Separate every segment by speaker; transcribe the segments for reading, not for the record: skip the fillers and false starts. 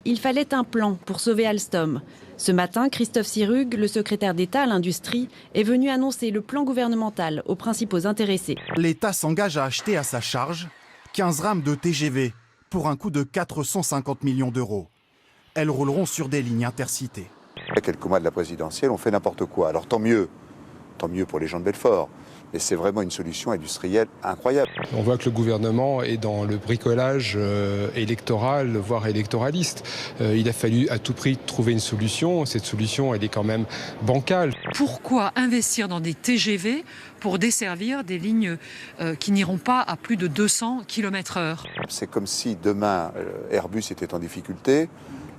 Speaker 1: Il fallait un plan pour sauver Alstom. Ce matin, Christophe Sirugue, le secrétaire d'État à l'industrie, est venu annoncer le plan gouvernemental aux principaux intéressés.
Speaker 2: L'État s'engage à acheter à sa charge 15 rames de TGV pour un coût de 450 millions d'euros. Elles rouleront sur des lignes intercités.
Speaker 3: Il y a quelques mois de la présidentielle, on fait n'importe quoi. Alors tant mieux pour les gens de Belfort. Mais c'est vraiment une solution industrielle incroyable.
Speaker 4: On voit que le gouvernement est dans le bricolage électoral, voire électoraliste. Il a fallu à tout prix trouver une solution. Cette solution, elle est quand même bancale.
Speaker 5: Pourquoi investir dans des TGV pour desservir des lignes qui n'iront pas à plus de 200 km/h ?
Speaker 3: C'est comme si demain Airbus était en difficulté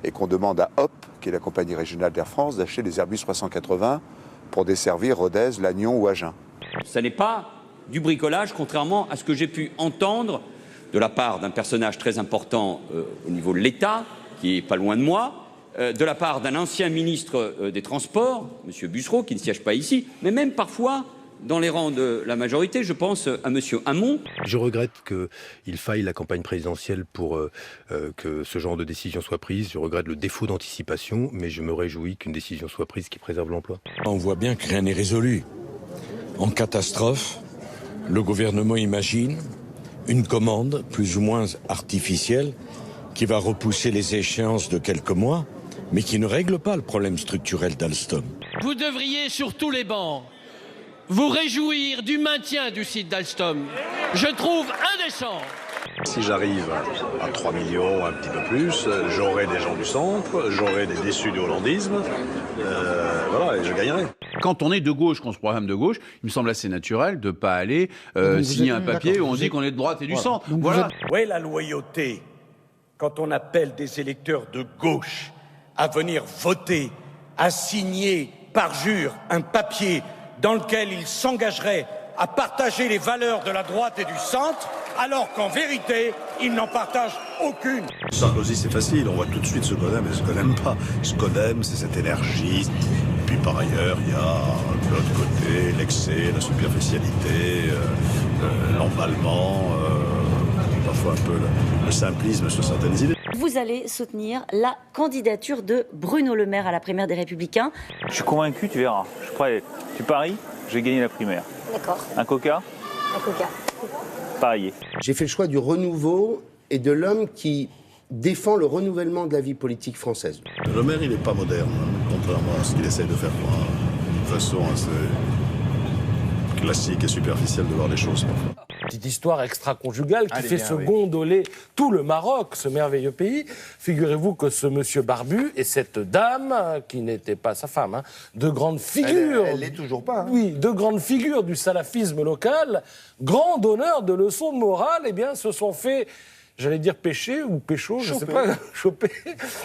Speaker 3: et qu'on demande à Hop, qui est la compagnie régionale d'Air France, d'acheter des Airbus 380 pour desservir Rodez, Lannion ou Agen.
Speaker 6: Ça n'est pas du bricolage, contrairement à ce que j'ai pu entendre de la part d'un personnage très important au niveau de l'État, qui est pas loin de moi, de la part d'un ancien ministre des Transports, M. Bussereau, qui ne siège pas ici, mais même parfois dans les rangs de la majorité, je pense à M. Hamon.
Speaker 7: Je regrette qu'il faille la campagne présidentielle pour que ce genre de décision soit prise. Je regrette le défaut d'anticipation, mais je me réjouis qu'une décision soit prise qui préserve l'emploi.
Speaker 8: On voit bien que rien n'est résolu. En catastrophe, le gouvernement imagine une commande plus ou moins artificielle qui va repousser les échéances de quelques mois, mais qui ne règle pas le problème structurel d'Alstom.
Speaker 9: Vous devriez sur tous les bancs vous réjouir du maintien du site d'Alstom. Je trouve indécent.
Speaker 10: Si j'arrive à 3 millions, un petit peu plus, j'aurai des gens du centre, j'aurai des déçus du hollandisme, voilà, et je gagnerai.
Speaker 11: Quand on est de gauche, qu'on se proclame de gauche, il me semble assez naturel de ne pas aller signer un papier où on dit qu'on est de droite et du centre. Voilà.
Speaker 12: Où est la loyauté quand on appelle des électeurs de gauche à venir voter, à signer par jure un papier dans lequel ils s'engageraient à partager les valeurs de la droite et du centre, alors qu'en vérité, ils n'en partagent aucune.
Speaker 10: Sarkozy, c'est facile, on voit tout de suite ce qu'on aime et ce qu'on n'aime pas. Ce qu'on aime, c'est cette énergie. Et puis par ailleurs, il y a de l'autre côté l'excès, la superficialité, l'emballement, parfois un peu le simplisme sur certaines idées.
Speaker 13: Vous allez soutenir la candidature de Bruno Le Maire à la primaire des Républicains.
Speaker 14: Je suis convaincu, tu verras. Je suis prêt. Tu paries, je vais gagner la primaire.
Speaker 13: D'accord.
Speaker 14: Un coca ?
Speaker 13: Un coca.
Speaker 14: Parier.
Speaker 15: J'ai fait le choix du renouveau et de l'homme qui défend le renouvellement de la vie politique française.
Speaker 10: Le maire, il n'est pas moderne, contrairement à ce qu'il essaie de faire croire. De façon assez classique et superficielle de voir les choses parfois.
Speaker 16: Petite histoire extra-conjugale qui fait se gondoler tout le Maroc, ce merveilleux pays. Figurez-vous que ce monsieur barbu et cette dame, qui n'était pas sa femme, de grandes figures...
Speaker 17: Elle l'est toujours pas.
Speaker 16: Oui, de grandes figures du salafisme local, grand honneur de leçons de morale, eh bien, se sont fait... J'allais dire péché ou pécho, je ne sais pas, chopé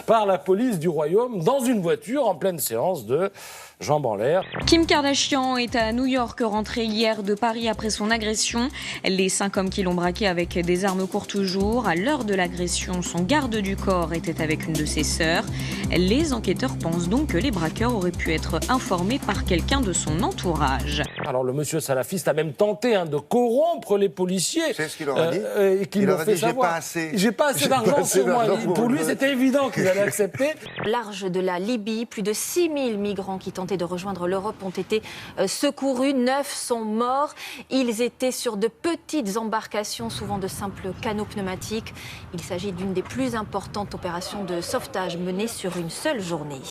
Speaker 16: par la police du royaume dans une voiture en pleine séance de jambes en l'air.
Speaker 18: Kim Kardashian est à New York, rentrée hier de Paris après son agression. Les 5 hommes qui l'ont braquée avec des armes courtes toujours. À l'heure de l'agression, son garde du corps était avec une de ses sœurs. Les enquêteurs pensent donc que les braqueurs auraient pu être informés par quelqu'un de son entourage.
Speaker 16: Alors le monsieur salafiste a même tenté de corrompre les policiers.
Speaker 17: C'est ce qu'il leur a dit.
Speaker 16: Et qu'il leur fait savoir. J'ai pas assez d'argent sur moi. Pour lui, c'était évident qu'il allait accepter.
Speaker 19: Large de la Libye, plus de 6000 migrants qui tentaient de rejoindre l'Europe ont été secourus. 9 sont morts. Ils étaient sur de petites embarcations, souvent de simples canots pneumatiques. Il s'agit d'une des plus importantes opérations de sauvetage menées sur une seule journée.